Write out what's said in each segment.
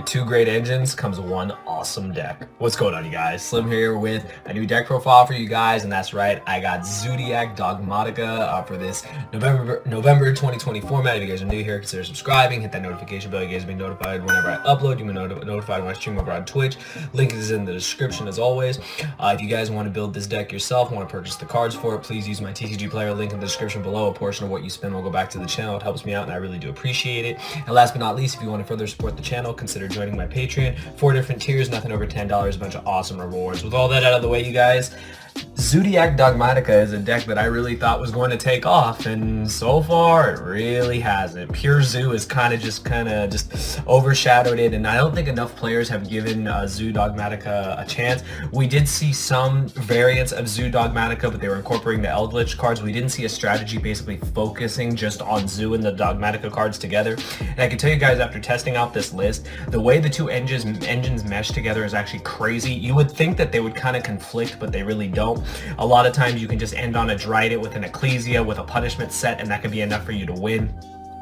With two great engines comes one awesome deck. What's going on, you guys? Slim here with a new deck profile for you guys, and that's right, I got ZOODIAC Dogmatika for this November 2020 format. If you guys are new here, consider subscribing, hit that notification bell. You guys will be notified whenever I upload. You'll be notified when I stream over on Twitch. Link is in the description as always. If you guys want to build this deck yourself, want to purchase the cards for it, please use my TCG player link in the description below. A portion of what you spend will go back to the channel. It helps me out and I really do appreciate it. And last but not least, if you want to further support the channel, consider joining my Patreon. 4 different tiers, nothing over $10, a bunch of awesome rewards. With all that out of the way, you guys, ZOODIAC Dogmatika is a deck that I really thought was going to take off, and so far it really hasn't. Pure Zoo is kind of just overshadowed it, and I don't think enough players have given Zoo Dogmatika a chance. We did see some variants of Zoo Dogmatika, but they were incorporating the Eldritch cards. We didn't see a strategy basically focusing just on Zoo and the Dogmatika cards together. And I can tell you guys, after testing out this list, the way the two engines mesh together is actually crazy. You would think that they would kind of conflict, but they really don't. A lot of times you can just end on a Dryden with an Ecclesia with a punishment set, and that could be enough for you to win.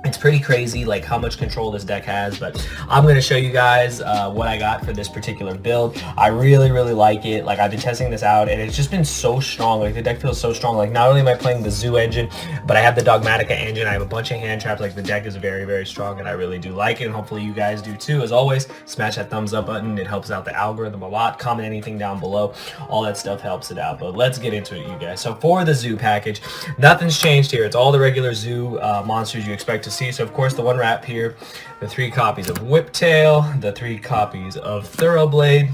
It's pretty crazy like how much control this deck has, but I'm going to show you guys what I got for this particular build. I really like it. Like, I've been testing this out and it's just been so strong. Like, the deck feels so strong. Like, not only am I playing the Zoo engine, but I have the Dogmatika engine. I have a bunch of hand traps. Like, the deck is very strong and I really do like it, and hopefully you guys do too. As always, smash that thumbs up button. It helps out the algorithm a lot. Comment anything down below. All that stuff helps it out. But let's get into it, you guys. So for the Zoo package, nothing's changed here. It's all the regular Zoo monsters you expect to see. So of course the one wrap here, the 3 copies of Whiptail, the 3 copies of Thoroughblade,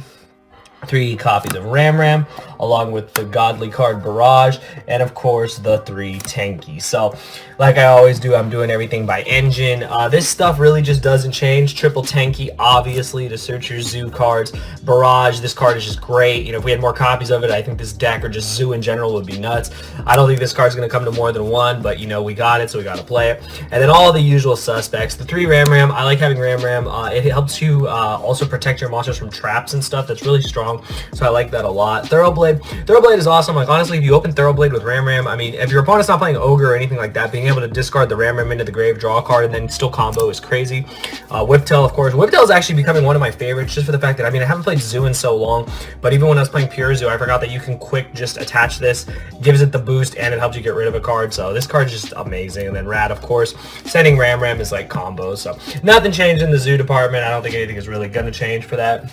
3 copies of Ram, along with the godly card Barrage, and of course the 3 Tanky. So like I always do, I'm doing everything by engine. This stuff really just doesn't change. Triple Tanky, obviously, to search your Zoo cards. Barrage, this card is just great. You know, if we had more copies of it, I think this deck, or just Zoo in general, would be nuts. I don't think this card's going to come to more than 1, but you know, we got it, so we got to play it. And then all the usual suspects. The 3 Ram, I like having Ram. It helps you also protect your monsters from traps and stuff. That's really strong, so I like that a lot. Thoroughblade is awesome. Like, honestly, if you open Thoroughblade with Ram, I mean, if your opponent's not playing Ogre or anything like that, being able to discard the Ram into the grave, draw a card, and then still combo is crazy. Whiptail, of course. Whiptail is actually becoming one of my favorites, just for the fact that, I mean, I haven't played Zoo in so long, but even when I was playing Pure Zoo, I forgot that you can quick just attach this, gives it the boost, and it helps you get rid of a card. So this card is just amazing. And then Rat, of course, sending Ram is like combos. So nothing changed in the Zoo department. I don't think anything is really going to change for that.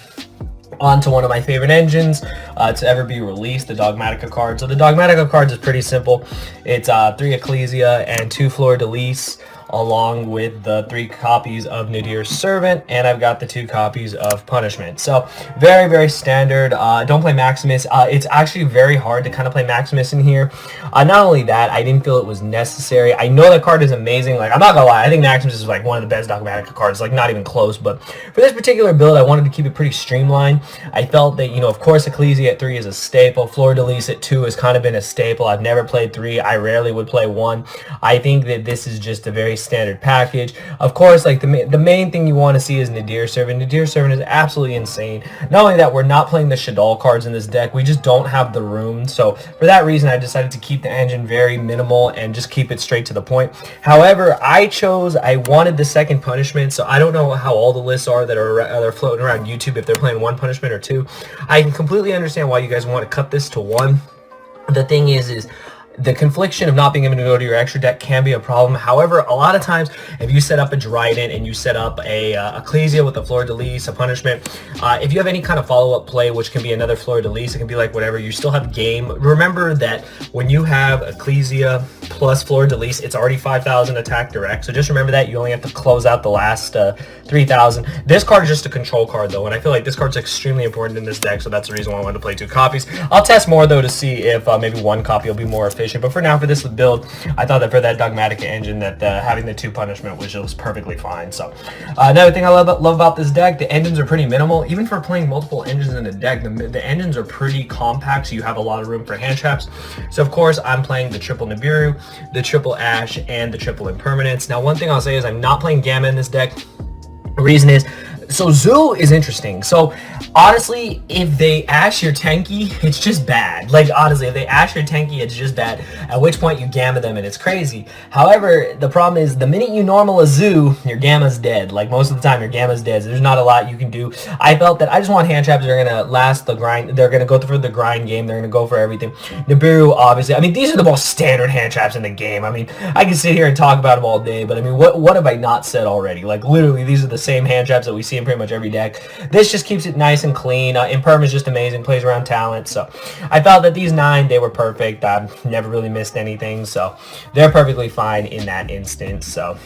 On to one of my favorite engines to ever be released, the Dogmatika card. So the Dogmatika cards is pretty simple. It's 3 Ecclesia and 2 Fleur-de-Lis, along with the 3 copies of Nadir's Servant, and I've got the 2 copies of Punishment. So very standard. Don't play Maximus. It's actually very hard to kind of play Maximus in here. Not only that, I didn't feel it was necessary. I know that card is amazing. Like, I'm not gonna lie, I think Maximus is like one of the best Dogmatika cards. Like, not even close. But for this particular build, I wanted to keep it pretty streamlined. I felt that, you know, of course, Ecclesia at 3 is a staple. Fleur-de-Lis at 2 has kind of been a staple. I've never played 3. I rarely would play 1. I think that this is just a very standard package. Of course, like, the main thing you want to see is Nadir's Servant. Nadir's Servant is absolutely insane. Not only that, we're not playing the Shaddoll cards in this deck. We just don't have the room. So for that reason, I decided to keep the engine very minimal and just keep it straight to the point. However, I wanted the 2nd Punishment, so I don't know how all the lists are that are floating around YouTube, if they're playing 1 Punishment or 2. I can completely understand why you guys want to cut this to 1. The thing is the confliction of not being able to go to your extra deck can be a problem. However, a lot of times, if you set up a Dryden and you set up a Ecclesia with a Fleur-de-Lis, a Punishment, if you have any kind of follow-up play, which can be another Fleur-de-Lis, it can be like whatever, you still have game. Remember that when you have Ecclesia plus Fleur-de-Lis, it's already 5,000 attack direct. So just remember that. You only have to close out the last 3,000. This card is just a control card, though, and I feel like this card's extremely important in this deck, so that's the reason why I wanted to play 2 copies. I'll test more, though, to see if maybe 1 copy will be more efficient. But for now, for this build, I thought that for that Dogmatika engine, that having the 2 Punishment was just perfectly fine. So another thing I love about this deck, the engines are pretty minimal. Even for playing multiple engines in a deck, the engines are pretty compact, so you have a lot of room for hand traps. So of course, I'm playing the triple Nibiru, the triple Ash, and the triple Impermanence. Now, one thing I'll say is I'm not playing Gamma in this deck. The reason is, So Zoo is interesting. So honestly, if they ash your Tenki, it's just bad. Like honestly, if they ash your Tenki, it's just bad. At which point you gamma them and it's crazy. However, the problem is the minute you normal a Zoo, your gamma's dead. Like most of the time, your gamma's dead. So there's not a lot you can do. I felt that I just want hand traps that are gonna last the grind. They're gonna go through the grind game. They're gonna go for everything. Nibiru, obviously. I mean, these are the most standard hand traps in the game. I mean, I can sit here and talk about them all day, but I mean, what have I not said already? Like literally, these are the same hand traps that we see in pretty much every deck. This just keeps it nice and clean. Imperm is just amazing, plays around talent. So I felt that these 9, they were perfect. I've never really missed anything, so they're perfectly fine in that instance. So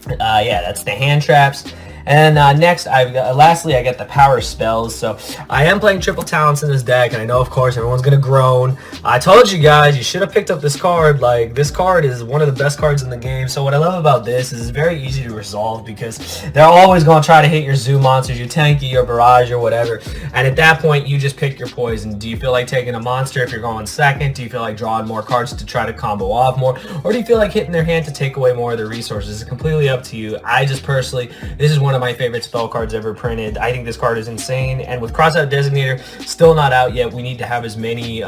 yeah, that's the hand traps. And next, lastly, I get the power spells. So I am playing triple talents in this deck, and I know, of course, everyone's gonna groan. I told you guys, you should have picked up this card. Like, this card is one of the best cards in the game. So what I love about this is it's very easy to resolve because they're always gonna try to hit your zoo monsters, your Tenki, your barrage, or whatever. And at that point, you just pick your poison. Do you feel like taking a monster if you're going second? Do you feel like drawing more cards to try to combo off more? Or do you feel like hitting their hand to take away more of their resources? It's completely up to you. I just personally, this is one of my favorite spell cards ever printed. I think this card is insane, and with Crossout Designator still not out yet, we need to have as many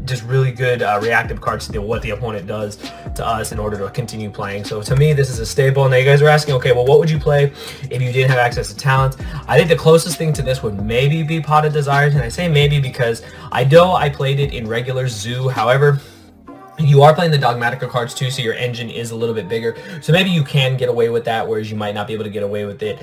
just really good reactive cards to what the opponent does to us in order to continue playing. So to me, this is a staple. Now you guys are asking, okay, well, what would you play if you didn't have access to talent? I think the closest thing to this would maybe be Pot of Desires, and I say maybe because I know I played it in regular Zoo. However, you are playing the Dogmatika cards too, so your engine is a little bit bigger. So maybe you can get away with that, whereas you might not be able to get away with it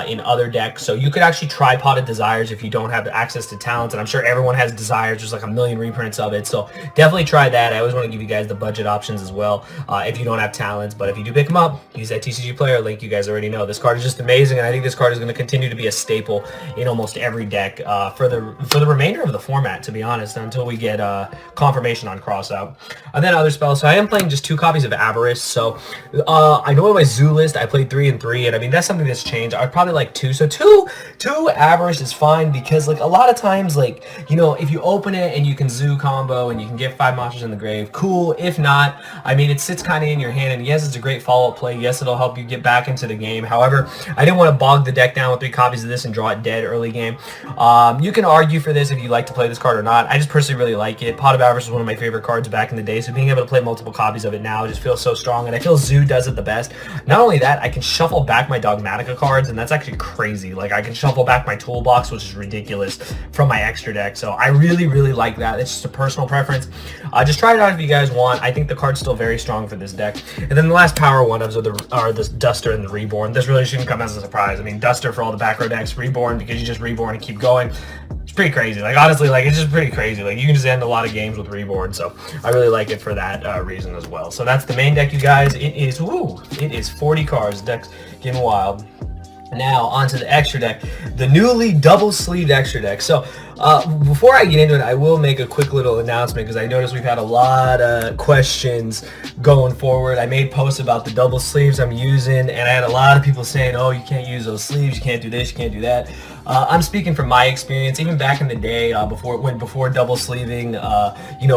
in other decks. So you could actually try Pot of Desires if you don't have access to talents, and I'm sure everyone has Desires. There's like a million reprints of it, so definitely try that. I always want to give you guys the budget options as well if you don't have talents, but if you do pick them up, use that TCG player link. You guys already know this card is just amazing, and I think this card is going to continue to be a staple in almost every deck for the remainder of the format, to be honest, until we get confirmation on Crossout. And then other spells. So I am playing just 2 copies of Avarice. So I know in my Zoo list I played 3 and 3, and I mean that's something that's changed. I'd probably like 2. So two Avarice is fine because like a lot of times, like, you know, if you open it and you can Zoo combo and you can get 5 monsters in the grave, cool. If not, I mean, it sits kind of in your hand, and yes, it's a great follow-up play. Yes, it'll help you get back into the game. However, I didn't want to bog the deck down with 3 copies of this and draw it dead early game. You can argue for this if you like to play this card or not. I just personally really like it. Pot of Avarice was one of my favorite cards back in the day, so being able to play multiple copies of it now just feels so strong, and I feel Zoo does it the best. Not only that, I can shuffle back my Dogmatika cards, and that's actually crazy. Like, I can shuffle back my toolbox, which is ridiculous, from my extra deck. So I really, really like that. It's just a personal preference. Just try it out if you guys want. I think the card's still very strong for this deck. And then the last power one-ofs are the Duster and the Reborn. This really shouldn't come as a surprise. I mean, Duster for all the back row decks, Reborn because you just Reborn and keep going. It's pretty crazy. Like, honestly, like, it's just pretty crazy. Like, you can just end a lot of games with Reborn, so I really like it for that reason as well. So that's the main deck, you guys. It is 40 cards. Deck's getting wild. Now, onto the extra deck, the newly double-sleeved extra deck. So, before I get into it, I will make a quick little announcement because I noticed we've had a lot of questions going forward. I made posts about the double sleeves I'm using, and I had a lot of people saying, oh, you can't use those sleeves, you can't do this, you can't do that. I'm speaking from my experience. Even back in the day, before double sleeving,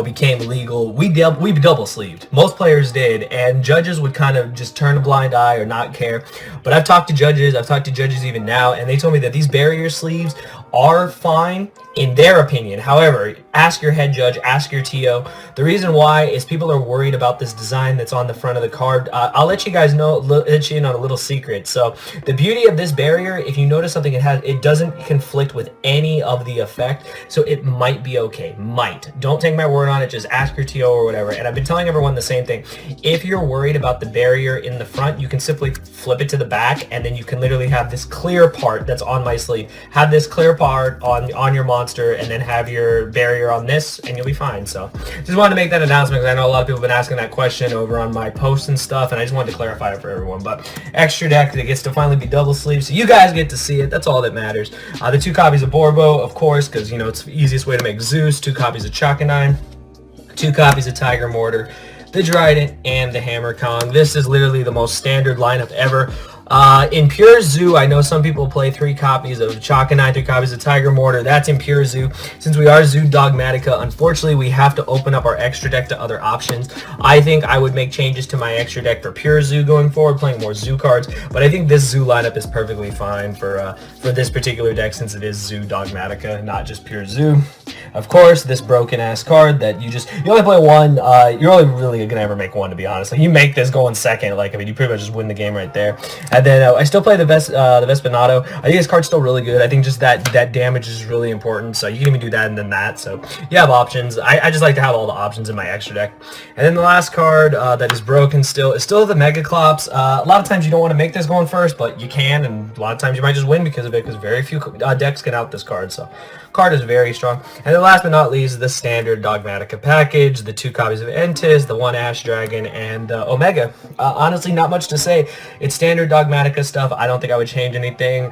became legal, we double sleeved. Most players did, and judges would kind of just turn a blind eye or not care. But I've talked to judges even now, and they told me that these barrier sleeves are fine in their opinion. However, ask your head judge, ask your TO. The reason why is people are worried about this design that's on the front of the card. I'll let you guys know, let you in on a little secret. So the beauty of this barrier, if you notice something, it doesn't conflict with any of the effect, so it might be okay. Might. Don't take my word on it, just ask your TO or whatever. And I've been telling everyone the same thing. If you're worried about the barrier in the front, you can simply flip it to the back, and then you can literally have this clear part that's on my sleeve. Have this clear part on your monster, and then have your barrier on this, and you'll be fine. So just wanted to make that announcement because I know a lot of people have been asking that question over on my posts and stuff, and I just wanted to clarify it for everyone. But extra deck that gets to finally be double sleeved, so you guys get to see it. That's all that matters. The 2 copies of Borbo, of course, because you know it's the easiest way to make Zeus. 2 copies of Chakanine, 2 copies of Tiger Mortar, the Dryden, and the Hammer Kong. This is literally the most standard lineup ever. In Pure Zoo, I know some people play 3 copies of Chakanai, 3 copies of Tiger Mortar. That's in Pure Zoo. Since we are Zoo Dogmatica, unfortunately, we have to open up our extra deck to other options. I think I would make changes to my extra deck for Pure Zoo going forward, playing more Zoo cards. But I think this Zoo lineup is perfectly fine for this particular deck, since it is Zoo Dogmatica, not just Pure Zoo. Of course, this broken ass card that you only play one. You're only really gonna ever make one, to be honest. Like, you make this going second, like, I mean, you pretty much just win the game right there. And then I still play the Vespinato. I think this card's still really good. I think just that damage is really important. So you can even do that and then that. So you have options. I just like to have all the options in my extra deck. And then the last card that is broken still is still the Megaclops. A lot of times you don't want to make this going first, but you can, and a lot of times you might just win because of it, because very few decks can out this card. So card is very strong. And then last but not least, the standard Dogmatica package, the 2 copies of Entis, the 1 Ash Dragon, and Omega. Honestly, not much to say. It's standard Dogmatica stuff. I don't think I would change anything.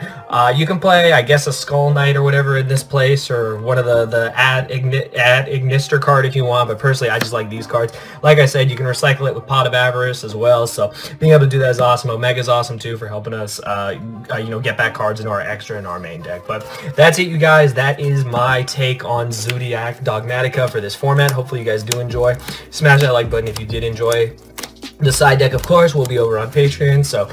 You can play, I guess, a Skull Knight or whatever in this place, or one of the Add Ignister card if you want, but personally, I just like these cards. Like I said, you can recycle it with Pot of Avarice as well, so being able to do that is awesome. Omega's awesome too for helping us, get back cards into our extra and our main deck. But that's it, you guys. That is my take on ZOODIAC Dogmatica for this format. Hopefully you guys do enjoy. Smash that like button if you did enjoy. The side deck, of course, will be over on Patreon, so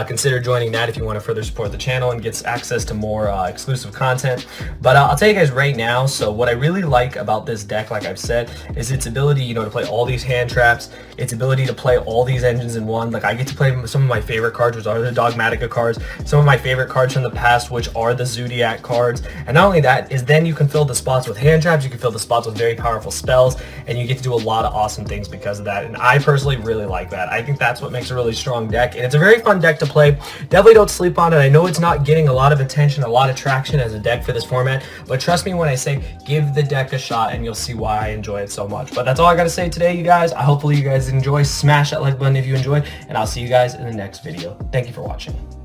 consider joining that if you want to further support the channel and get access to more exclusive content. But I'll tell you guys right now, so what I really like about this deck, like I've said, is its ability, to play all these hand traps, its ability to play all these engines in one. Like, I get to play some of my favorite cards, which are the Dogmatica cards, some of my favorite cards from the past, which are the ZOODIAC cards. And not only that, is then you can fill the spots with hand traps, you can fill the spots with very powerful spells, and you get to do a lot of awesome things because of that. And I personally really like that. I think that's what makes a really strong deck, and it's a very fun deck to play. Definitely don't sleep on it. I know it's not getting a lot of attention, a lot of traction as a deck for this format, but trust me when I say give the deck a shot, and you'll see why I enjoy it so much. But that's all I gotta say today, you guys. Hopefully you guys enjoy. Smash that like button if you enjoyed, and I'll see you guys in the next video. Thank you for watching.